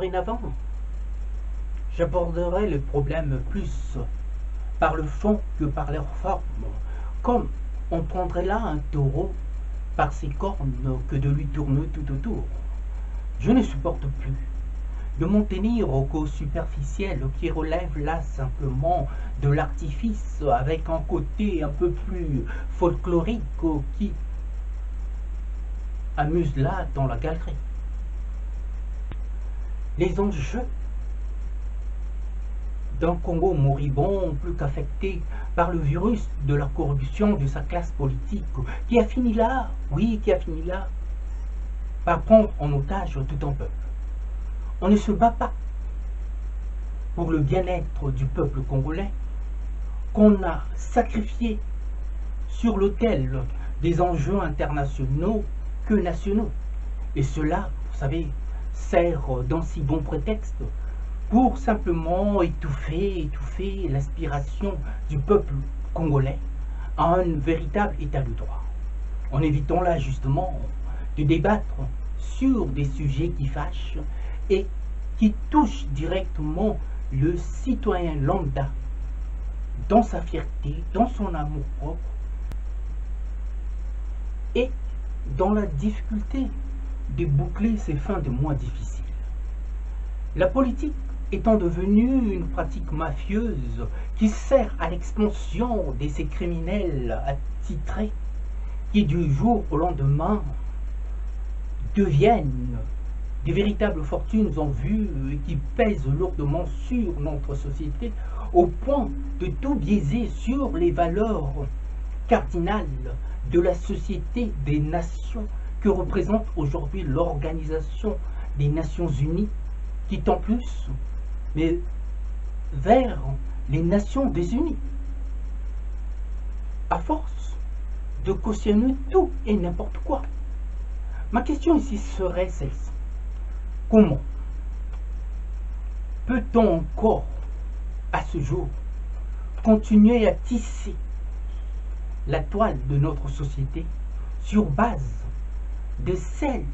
dorénavant, j'aborderai les problèmes plus par le fond que par leur forme, comme on prendrait là un taureau par ses cornes que de lui tourner tout autour. Je ne supporte plus de m'en tenir aux causes superficielles qui relèvent là simplement de l'artifice avec un côté un peu plus folklorique qui amuse là dans la galerie. Les enjeux d'un Congo moribond plus qu'affecté par le virus de la corruption de sa classe politique qui a fini là, oui, qui a fini là, par prendre en otage tout un peuple. On ne se bat pas pour le bien-être du peuple congolais qu'on a sacrifié sur l'autel des enjeux internationaux que nationaux. Et cela, vous savez, sert d'un si bon prétexte pour simplement étouffer l'aspiration du peuple congolais à un véritable état de droit. En évitant là justement de débattre sur des sujets qui fâchent et qui touchent directement le citoyen lambda dans sa fierté, dans son amour propre et dans la difficulté de boucler ses fins de mois difficiles. La politique étant devenue une pratique mafieuse qui sert à l'expansion de ces criminels attitrés qui du jour au lendemain deviennent des véritables fortunes en vue et qui pèsent lourdement sur notre société au point de tout biaiser sur les valeurs cardinales de la société des nations que représente aujourd'hui l'Organisation des Nations Unies qui tend plus mais vers les Nations désunies. À force de cautionner tout et n'importe quoi. Ma question ici serait celle-ci. Comment peut-on encore, à ce jour, continuer à tisser la toile de notre société sur base de celle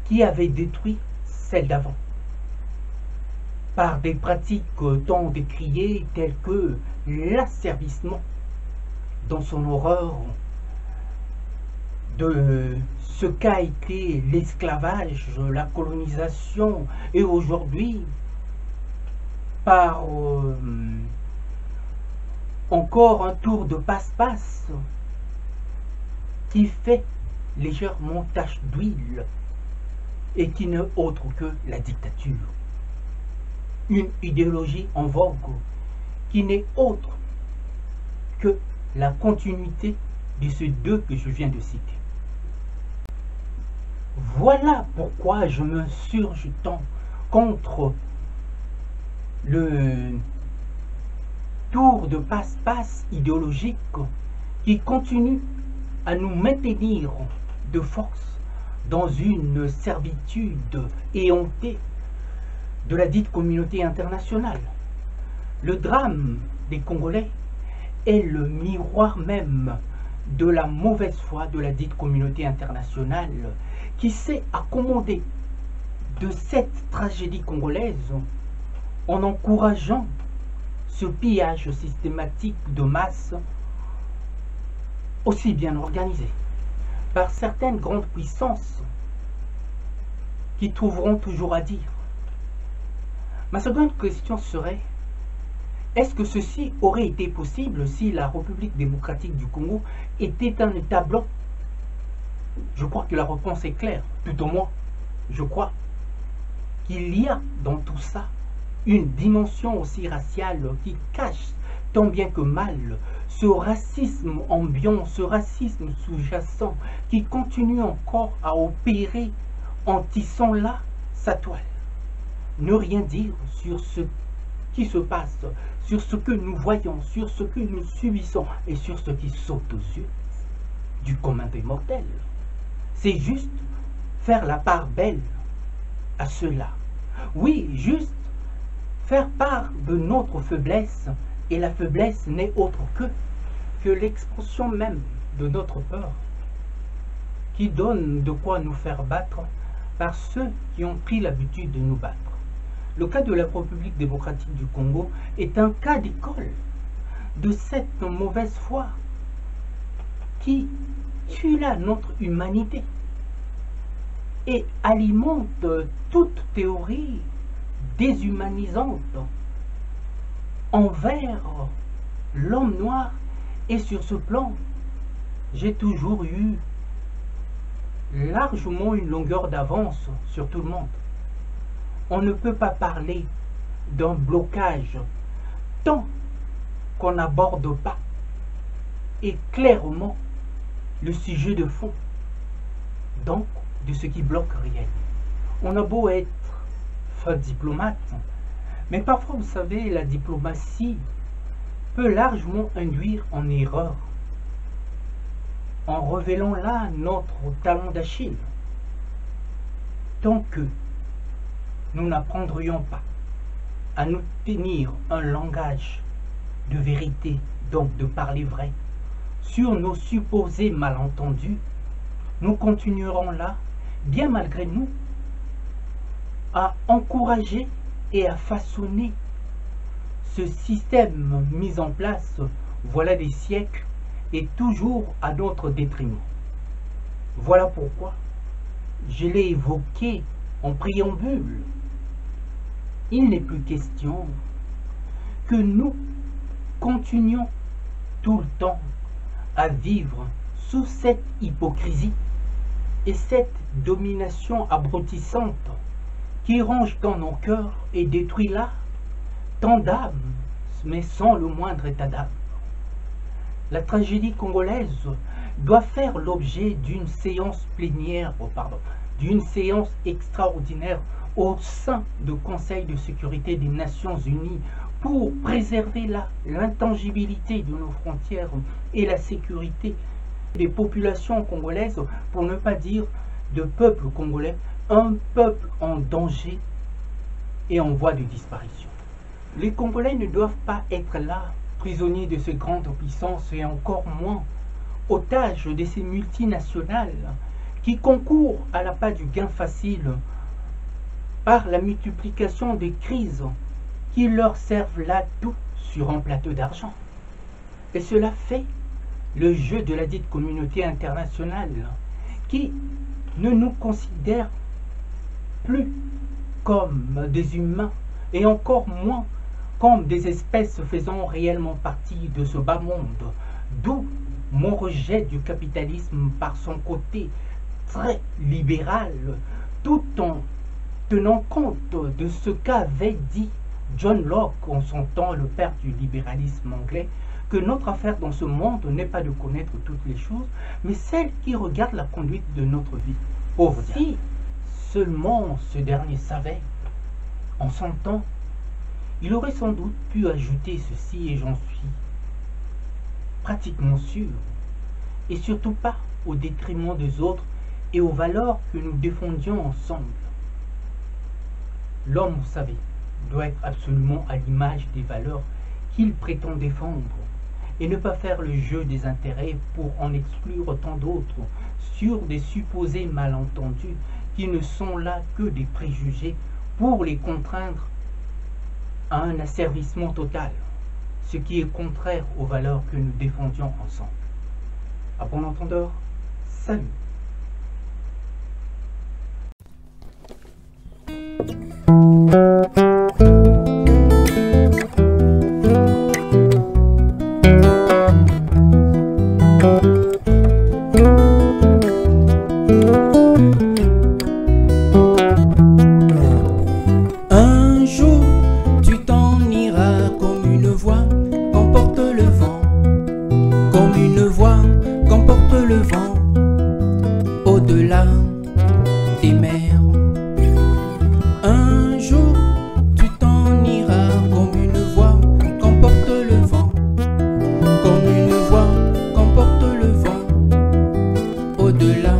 qui avait détruit celle d'avant, par des pratiques tant décriées telles que l'asservissement dans son horreur de ce qu'a été l'esclavage, la colonisation, et aujourd'hui par encore un tour de passe-passe qui fait légèrement tache d'huile et qui n'est autre que la dictature. Une idéologie en vogue qui n'est autre que la continuité de ces deux que je viens de citer. Voilà pourquoi je m'insurge tant contre le tour de passe-passe idéologique qui continue à nous maintenir de force dans une servitude éhontée de la dite communauté internationale. Le drame des Congolais est le miroir même de la mauvaise foi de la dite communauté internationale qui s'est accommodée de cette tragédie congolaise en encourageant ce pillage systématique de masse aussi bien organisé par certaines grandes puissances qui trouveront toujours à dire. Ma seconde question serait: est-ce que ceci aurait été possible si la République démocratique du Congo était un État blanc? Je crois que la réponse est claire. Tout au moins, je crois qu'il y a dans tout ça une dimension aussi raciale qui cache tant bien que mal ce racisme ambiant, ce racisme sous-jacent qui continue encore à opérer en tissant là sa toile. Ne rien dire sur ce qui se passe, sur ce que nous voyons, sur ce que nous subissons et sur ce qui saute aux yeux du commun des mortels. C'est juste faire la part belle à ceux-là. Oui, juste faire part de notre faiblesse, et la faiblesse n'est autre que l'expression même de notre peur, qui donne de quoi nous faire battre par ceux qui ont pris l'habitude de nous battre. Le cas de la République démocratique du Congo est un cas d'école de cette mauvaise foi qui tue là notre humanité et alimente toute théorie déshumanisante envers l'homme noir. Et sur ce plan, j'ai toujours eu largement une longueur d'avance sur tout le monde. On ne peut pas parler d'un blocage tant qu'on n'aborde pas et clairement le sujet de fond, donc de ce qui bloque réellement. On a beau être fin diplomate, mais parfois, vous savez, la diplomatie peut largement induire en erreur en révélant là notre talon d'Achille. Tant que nous n'apprendrions pas à nous tenir un langage de vérité, donc de parler vrai, sur nos supposés malentendus, nous continuerons là, bien malgré nous, à encourager et à façonner ce système mis en place, voilà des siècles, et toujours à notre détriment. Voilà pourquoi je l'ai évoqué en préambule. Il n'est plus question que nous continuions tout le temps à vivre sous cette hypocrisie et cette domination abrutissante qui ronge dans nos cœurs et détruit là tant d'âmes, mais sans le moindre état d'âme. La tragédie congolaise doit faire l'objet d'une séance plénière, d'une séance extraordinaire au sein du Conseil de sécurité des Nations Unies pour préserver l'intangibilité de nos frontières et la sécurité des populations congolaises, pour ne pas dire de peuple congolais, un peuple en danger et en voie de disparition. Les Congolais ne doivent pas être là, prisonniers de ces grandes puissances et encore moins otages de ces multinationales qui concourent à l'appât du gain facile par la multiplication des crises qui leur servent là tout sur un plateau d'argent. Et cela fait le jeu de la dite communauté internationale qui ne nous considère plus comme des humains et encore moins comme des espèces faisant réellement partie de ce bas monde, d'où mon rejet du capitalisme par son côté très libéral, tout en tenant compte de ce qu'avait dit John Locke en son temps, le père du libéralisme anglais, que notre affaire dans ce monde n'est pas de connaître toutes les choses, mais celle qui regarde la conduite de notre vie. Pauvre si seulement ce dernier savait, en son temps, il aurait sans doute pu ajouter ceci, et j'en suis pratiquement sûr, et surtout pas au détriment des autres et aux valeurs que nous défendions ensemble. L'homme, vous savez, doit être absolument à l'image des valeurs qu'il prétend défendre et ne pas faire le jeu des intérêts pour en exclure tant d'autres sur des supposés malentendus qui ne sont là que des préjugés pour les contraindre à un asservissement total, ce qui est contraire aux valeurs que nous défendions ensemble. À bon entendeur, salut. Un jour, tu t'en iras comme une voix qu'emporte le vent, comme une voix qu'emporte le vent, au-delà des mers. Un jour, tu t'en iras comme une voix qu'emporte le vent, comme une voix qu'emporte le vent, au-delà